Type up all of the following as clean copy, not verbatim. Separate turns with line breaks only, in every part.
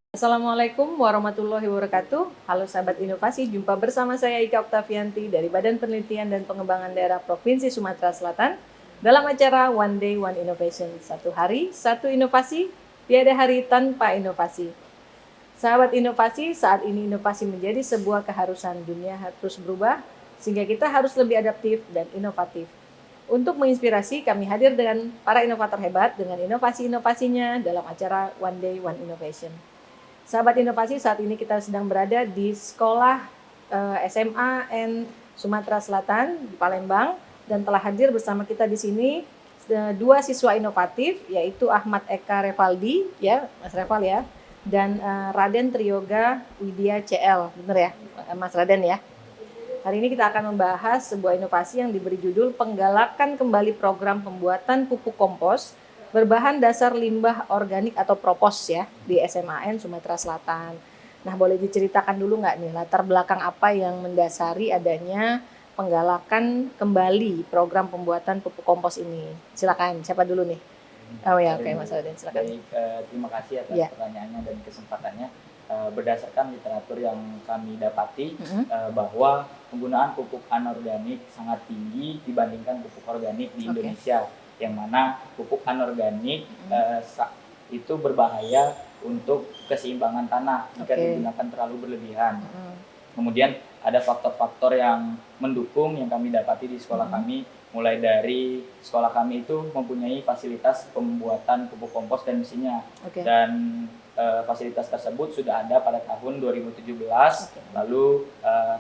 Assalamualaikum warahmatullahi wabarakatuh. Halo sahabat inovasi, jumpa bersama saya Ika Oktavianti dari Badan Penelitian dan Pengembangan Daerah Provinsi Sumatera Selatan dalam acara One Day One Innovation. Satu hari, satu inovasi, tiada hari tanpa inovasi. Sahabat inovasi, saat ini inovasi menjadi sebuah keharusan. Dunia terus berubah, sehingga kita harus lebih adaptif dan inovatif. Untuk menginspirasi, kami hadir dengan para inovator hebat dengan inovasi-inovasinya dalam acara One Day One Innovation. Sahabat inovasi, saat ini kita sedang berada di sekolah SMA N Sumatera Selatan di Palembang dan telah hadir bersama kita di sini dua siswa inovatif, yaitu Ahmad Eka Revaldi, ya Mas Reval ya, dan Raden Triyoga Widya CL, benar ya Mas Raden ya. Hari ini kita akan membahas sebuah inovasi yang diberi judul Penggalakan Kembali Program Pembuatan Pupuk Kompos berbahan dasar limbah organik atau PROPOS ya di SMAN Sumatera Selatan. Nah, boleh diceritakan dulu nggak nih latar belakang apa yang mendasari adanya penggalakan kembali program pembuatan pupuk kompos ini? Silakan, siapa dulu nih? Oh ya, oke Mas Raden, silakan.
Baik, terima kasih atas pertanyaannya dan kesempatannya. Berdasarkan literatur yang kami dapati bahwa penggunaan pupuk anorganik sangat tinggi dibandingkan pupuk organik di Indonesia. Yang mana pupuk anorganik itu berbahaya untuk keseimbangan tanah jika digunakan terlalu berlebihan. Kemudian ada faktor-faktor yang mendukung yang kami dapati di sekolah kami, mulai dari sekolah kami itu mempunyai fasilitas pembuatan pupuk kompos dan mesinnya. Dan fasilitas tersebut sudah ada pada tahun 2017, lalu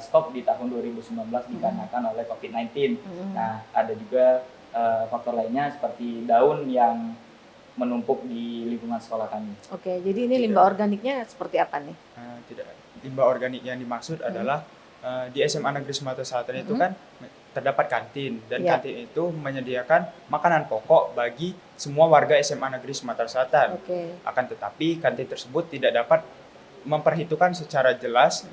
stop di tahun 2019 dikarenakan oleh COVID-19. Nah, ada juga faktor lainnya seperti daun yang menumpuk di lingkungan sekolah kami.
Oke, jadi ini limbah organiknya seperti apa nih?
Tidak, limbah organik yang dimaksud adalah di SMA Negeri Sumatera Selatan itu kan terdapat kantin dan kantin itu menyediakan makanan pokok bagi semua warga SMA Negeri Sumatera Selatan. Akan tetapi kantin tersebut tidak dapat memperhitungkan secara jelas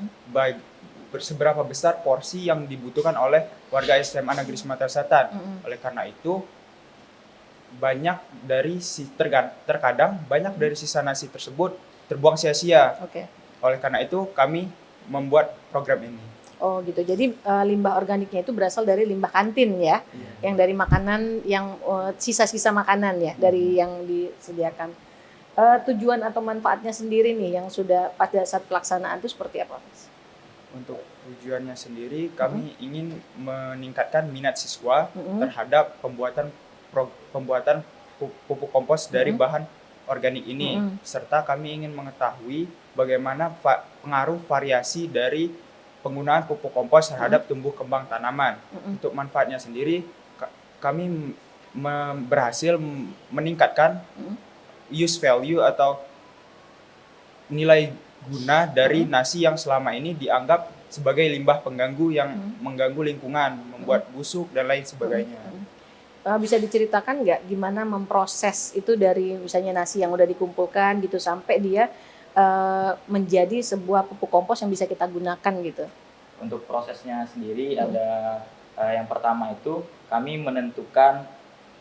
seberapa besar porsi yang dibutuhkan oleh warga SMA Negeri Sumatera Selatan. Oleh karena itu banyak dari terkadang banyak dari sisa nasi tersebut terbuang sia-sia. Oleh karena itu kami membuat program ini.
Oh gitu. Jadi limbah organiknya itu berasal dari limbah kantin ya, yang dari makanan yang sisa-sisa makanan ya dari yang disediakan. Tujuan atau manfaatnya sendiri nih yang sudah pada saat pelaksanaan itu seperti apa, Mas?
Untuk tujuannya sendiri kami ingin meningkatkan minat siswa terhadap pembuatan pupuk kompos dari bahan organik ini, serta kami ingin mengetahui bagaimana pengaruh variasi dari penggunaan pupuk kompos terhadap tumbuh kembang tanaman. Untuk manfaatnya sendiri kami berhasil meningkatkan use value atau nilai guna dari nasi yang selama ini dianggap sebagai limbah pengganggu yang mengganggu lingkungan, membuat busuk dan lain sebagainya.
Bisa diceritakan nggak gimana memproses itu dari misalnya nasi yang udah dikumpulkan gitu sampai dia menjadi sebuah pupuk kompos yang bisa kita gunakan gitu?
Untuk prosesnya sendiri ada yang pertama itu kami menentukan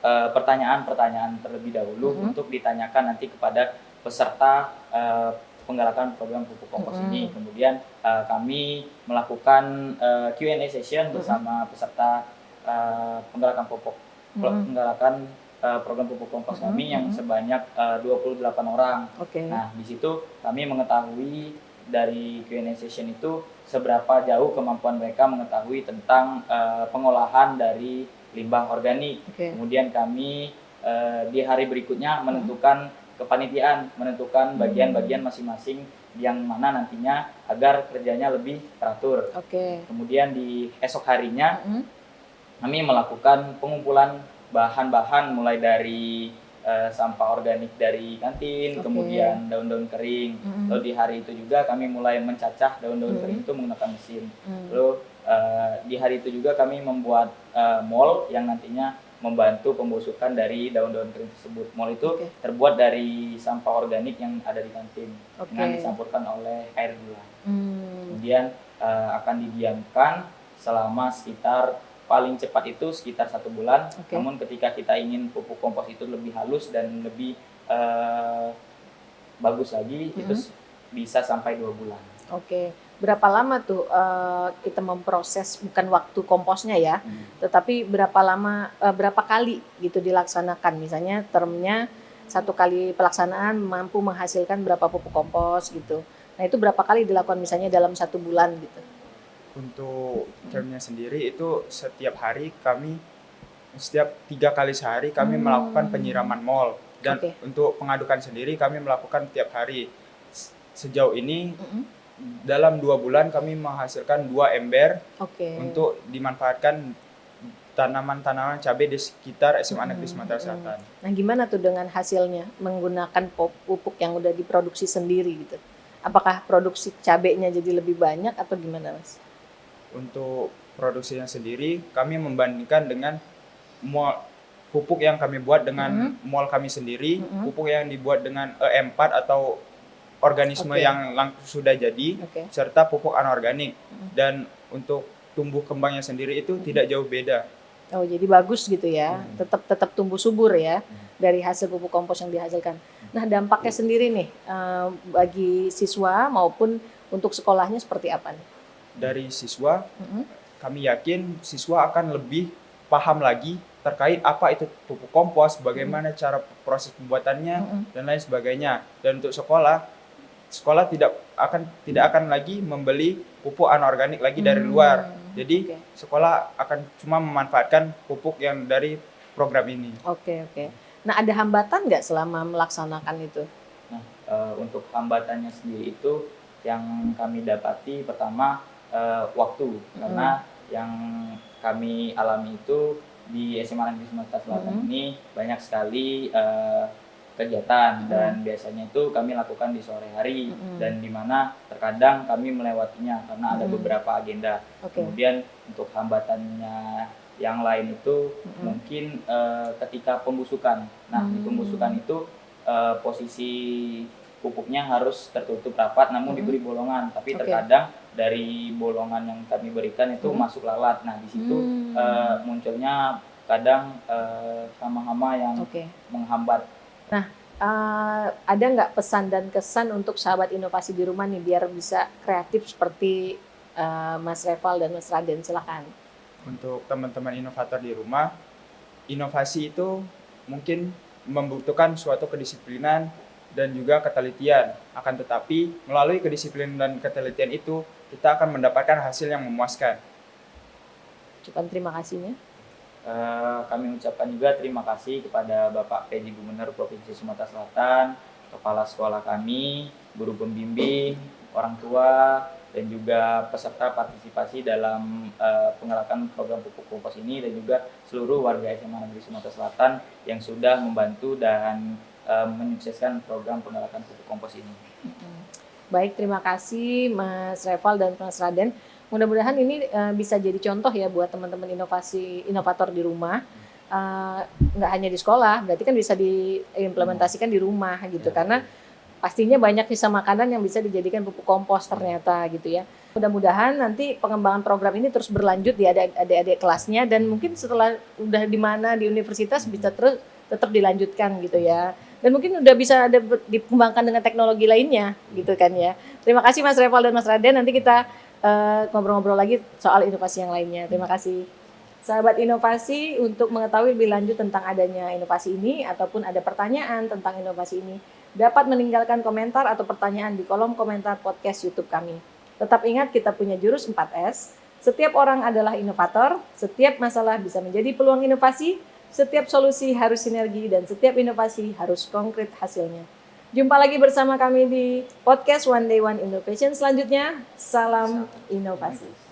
pertanyaan-pertanyaan terlebih dahulu untuk ditanyakan nanti kepada peserta penggalakan program pupuk kompos ini. Kemudian kami melakukan Q&A session bersama peserta penggalakan program pupuk kompos kami yang sebanyak 28 orang. Nah, di situ kami mengetahui dari Q&A session itu seberapa jauh kemampuan mereka mengetahui tentang pengolahan dari limbah organik. Kemudian kami di hari berikutnya menentukan kepanitiaan, menentukan bagian-bagian masing-masing yang mana nantinya agar kerjanya lebih teratur. Kemudian di esok harinya kami melakukan pengumpulan bahan-bahan mulai dari sampah organik dari kantin, kemudian daun-daun kering. Lalu di hari itu juga kami mulai mencacah daun-daun kering itu menggunakan mesin. Lalu di hari itu juga kami membuat mol yang nantinya membantu pembusukan dari daun-daun kering tersebut. Mol itu terbuat dari sampah organik yang ada di kantin dengan dicampurkan oleh air gula. Kemudian akan didiamkan selama sekitar paling cepat itu sekitar 1 bulan.
Oke.
Namun ketika kita ingin pupuk kompos itu lebih halus dan lebih bagus lagi, itu bisa sampai 2 bulan.
Oke. Berapa lama tuh kita memproses, bukan waktu komposnya ya, tetapi berapa kali gitu dilaksanakan? Misalnya termnya 1 kali pelaksanaan mampu menghasilkan berapa pupuk kompos gitu. Nah itu berapa kali dilakukan misalnya dalam 1 bulan gitu?
Untuk termnya sendiri itu setiap 3 kali sehari kami melakukan penyiraman mol, dan untuk pengadukan sendiri kami melakukan tiap hari. Sejauh ini dalam 2 bulan kami menghasilkan 2 ember untuk dimanfaatkan tanaman-tanaman cabai di sekitar SMA Negeri Sumatera Selatan.
Nah gimana tuh dengan hasilnya menggunakan pupuk yang udah diproduksi sendiri gitu? Apakah produksi cabainya jadi lebih banyak atau gimana Mas?
Untuk produksinya sendiri kami membandingkan dengan pupuk yang kami buat dengan mol kami sendiri, pupuk yang dibuat dengan E4 atau organisme yang sudah jadi, serta pupuk anorganik. Dan untuk tumbuh kembangnya sendiri itu tidak jauh beda.
Oh jadi bagus gitu ya, tetap tumbuh subur ya dari hasil pupuk kompos yang dihasilkan. Nah dampaknya sendiri nih bagi siswa maupun untuk sekolahnya seperti apa nih?
Dari siswa, kami yakin siswa akan lebih paham lagi terkait apa itu pupuk kompos, bagaimana cara proses pembuatannya, dan lain sebagainya. Dan untuk sekolah tidak akan lagi membeli pupuk anorganik lagi dari luar. Jadi sekolah akan cuma memanfaatkan pupuk yang dari program ini. Oke.
Nah ada hambatan nggak selama melaksanakan itu?
Nah untuk hambatannya sendiri itu yang kami dapati pertama waktu, karena yang kami alami itu di SMA Negeri Sumatera Selatan ini banyak sekali kegiatan, dan biasanya itu kami lakukan di sore hari, dan di mana terkadang kami melewatinya karena ada beberapa agenda. Kemudian untuk hambatannya yang lain itu mungkin ketika pembusukan. Nah di pembusukan itu posisi pupuknya harus tertutup rapat namun diberi bolongan, tapi terkadang dari bolongan yang kami berikan itu masuk lalat. Nah di situ munculnya kadang hama-hama yang menghambat.
Nah ada nggak pesan dan kesan untuk sahabat inovasi di rumah nih biar bisa kreatif seperti Mas Reval dan Mas Raden? Silakan.
Untuk teman-teman inovator di rumah, inovasi itu mungkin membutuhkan suatu kedisiplinan dan juga ketelitian. Akan tetapi melalui kedisiplinan dan ketelitian itu kita akan mendapatkan hasil yang memuaskan.
Ucapan terima kasihnya.
Kami ucapkan juga terima kasih kepada Bapak PJ Gubernur Provinsi Sumatera Selatan, kepala sekolah kami, guru pembimbing, orang tua, dan juga peserta partisipasi dalam penggalakan program pupuk kompos ini, dan juga seluruh warga SMA Negeri Sumatera Selatan yang sudah membantu dan menyukseskan program penggalakan pupuk kompos ini.
Baik, terima kasih Mas Reval dan Mas Raden. Mudah-mudahan ini bisa jadi contoh ya buat teman-teman inovator di rumah. Nggak hanya di sekolah, berarti kan bisa diimplementasikan di rumah gitu, karena pastinya banyak sisa makanan yang bisa dijadikan pupuk kompos ternyata gitu ya. Mudah-mudahan nanti pengembangan program ini terus berlanjut di adik-adik kelasnya, dan mungkin setelah udah di mana di universitas bisa terus tetap dilanjutkan gitu ya. Dan mungkin udah bisa ada dikembangkan dengan teknologi lainnya gitu kan ya. Terima kasih Mas Reval dan Mas Raden. Nanti kita ngobrol-ngobrol lagi soal inovasi yang lainnya. Terima kasih. Sahabat inovasi, untuk mengetahui lebih lanjut tentang adanya inovasi ini ataupun ada pertanyaan tentang inovasi ini, dapat meninggalkan komentar atau pertanyaan di kolom komentar podcast YouTube kami. Tetap ingat kita punya jurus 4S. Setiap orang adalah inovator, setiap masalah bisa menjadi peluang inovasi, setiap solusi harus sinergi, dan setiap inovasi harus konkret hasilnya. Jumpa lagi bersama kami di podcast One Day One Innovation selanjutnya. Salam inovasi.